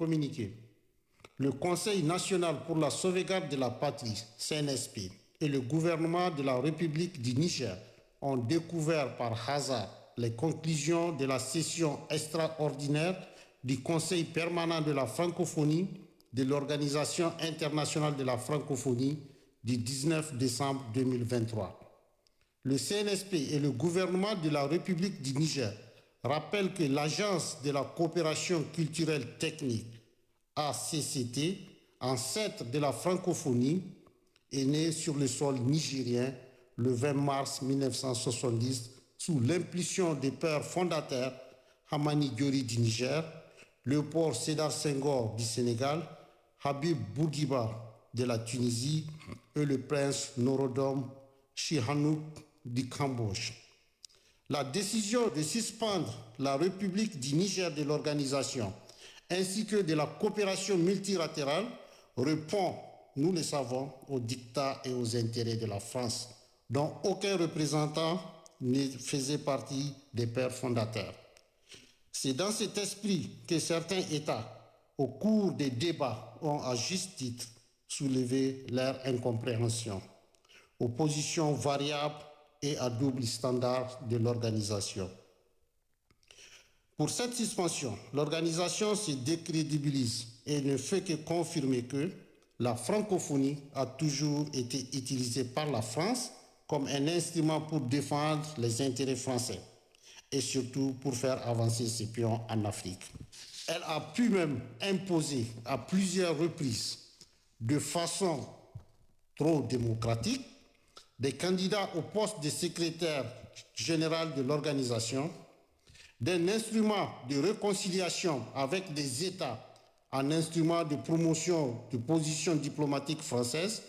Communiqué. Le Conseil national pour la sauvegarde de la patrie, CNSP, et le gouvernement de la République du Niger ont découvert par hasard les conclusions de la session extraordinaire du Conseil permanent de la francophonie de l'Organisation internationale de la francophonie du 19 décembre 2023. Le CNSP et le gouvernement de la République du Niger rappellent que l'Agence de la coopération culturelle technique, ACCT, ancêtre de la francophonie, est née sur le sol nigérien le 20 mars 1970 sous l'impulsion des pères fondateurs Hamani Diori du Niger, Léopold Sédar Senghor du Sénégal, Habib Bourguiba de la Tunisie et le prince Norodom Sihanouk du Cambodge. La décision de suspendre la République du Niger de l'organisation ainsi que de la coopération multilatérale répond, nous le savons, aux dictats et aux intérêts de la France, dont aucun représentant ne faisait partie des pères fondateurs. C'est dans cet esprit que certains États, au cours des débats, ont à juste titre soulevé leur incompréhension, aux positions variables et à double standard de l'organisation. Pour cette suspension, l'organisation se décrédibilise et ne fait que confirmer que la francophonie a toujours été utilisée par la France comme un instrument pour défendre les intérêts français et surtout pour faire avancer ses pions en Afrique. Elle a pu même imposer à plusieurs reprises, de façon trop démocratique, des candidats au poste de secrétaire général de l'organisation, d'un instrument de réconciliation avec les États en instrument de promotion de positions diplomatiques françaises.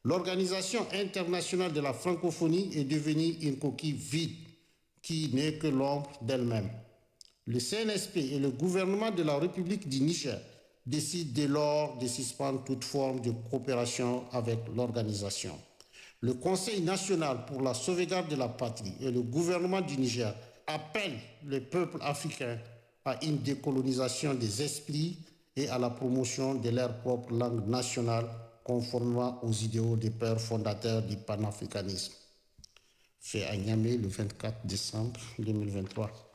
L'Organisation internationale de la francophonie est devenue une coquille vide qui n'est que l'ombre d'elle-même. Le CNSP et le gouvernement de la République du Niger décident dès lors de suspendre toute forme de coopération avec l'organisation. Le Conseil national pour la sauvegarde de la patrie et le gouvernement du Niger appellent le peuple africain à une décolonisation des esprits et à la promotion de leur propre langue nationale conformément aux idéaux des pères fondateurs du panafricanisme. Fait à Niamey le 24 décembre 2023.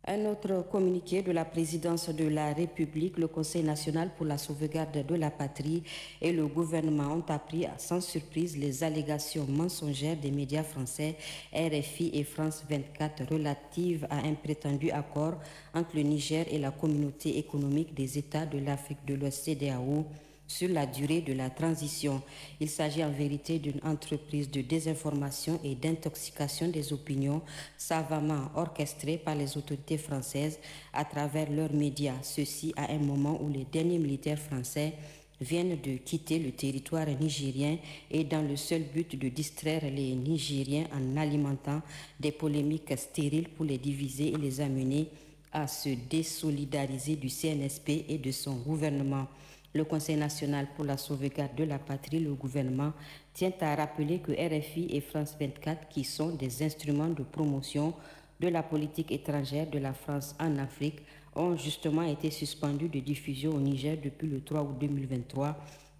Un autre communiqué de la présidence de la République, le Conseil national pour la sauvegarde de la patrie et le gouvernement ont appris sans surprise les allégations mensongères des médias français RFI et France 24 relatives à un prétendu accord entre le Niger et la communauté économique des États de l'Afrique de l'Ouest CEDEAO sur la durée de la transition. Il s'agit en vérité d'une entreprise de désinformation et d'intoxication des opinions savamment orchestrée par les autorités françaises à travers leurs médias. Ceci à un moment où les derniers militaires français viennent de quitter le territoire nigérien et dans le seul but de distraire les Nigériens en alimentant des polémiques stériles pour les diviser et les amener à se désolidariser du CNSP et de son gouvernement. Le Conseil national pour la sauvegarde de la patrie, le gouvernement, tient à rappeler que RFI et France 24, qui sont des instruments de promotion de la politique étrangère de la France en Afrique, ont justement été suspendus de diffusion au Niger depuis le 3 août 2023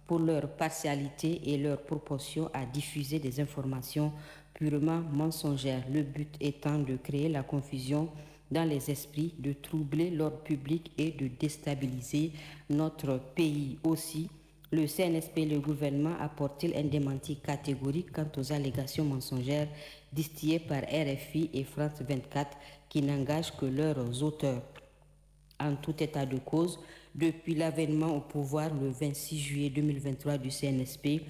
pour leur partialité et leur proportion à diffuser des informations purement mensongères. Le but étant de créer la confusion dans les esprits, de troubler l'ordre public et de déstabiliser notre pays. Aussi, le CNSP et le gouvernement apportent-ils un démenti catégorique quant aux allégations mensongères distillées par RFI et France 24 qui n'engagent que leurs auteurs. En tout état de cause, depuis l'avènement au pouvoir le 26 juillet 2023 du CNSP,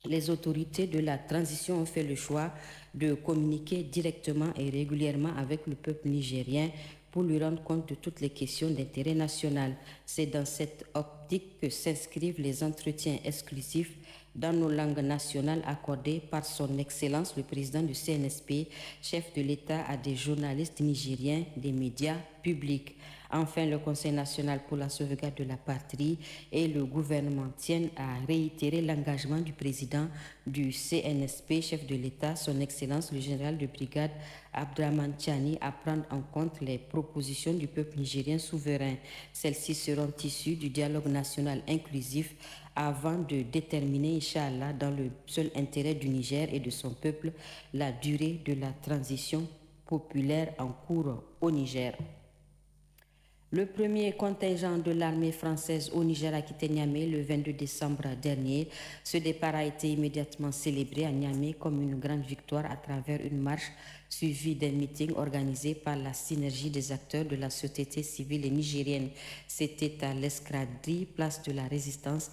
les autorités de la transition ont fait le choix de communiquer directement et régulièrement avec le peuple nigérien pour lui rendre compte de toutes les questions d'intérêt national. C'est dans cette optique que s'inscrivent les entretiens exclusifs dans nos langues nationales accordés par son Excellence le président du CNSP, chef de l'État, à des journalistes nigériens des médias publics. Enfin, le Conseil national pour la sauvegarde de la patrie et le gouvernement tiennent à réitérer l'engagement du président du CNSP, chef de l'État, son Excellence le général de brigade Abdraman Tchani, à prendre en compte les propositions du peuple nigérien souverain. Celles-ci seront issues du dialogue national inclusif avant de déterminer, Inch'Allah, dans le seul intérêt du Niger et de son peuple, la durée de la transition populaire en cours au Niger. Le premier contingent de l'armée française au Niger a quitté Niamey le 22 décembre dernier. Ce départ a été immédiatement célébré à Niamey comme une grande victoire à travers une marche suivie d'un meeting organisé par la synergie des acteurs de la société civile nigérienne. C'était à l'Escadrille, place de la Résistance,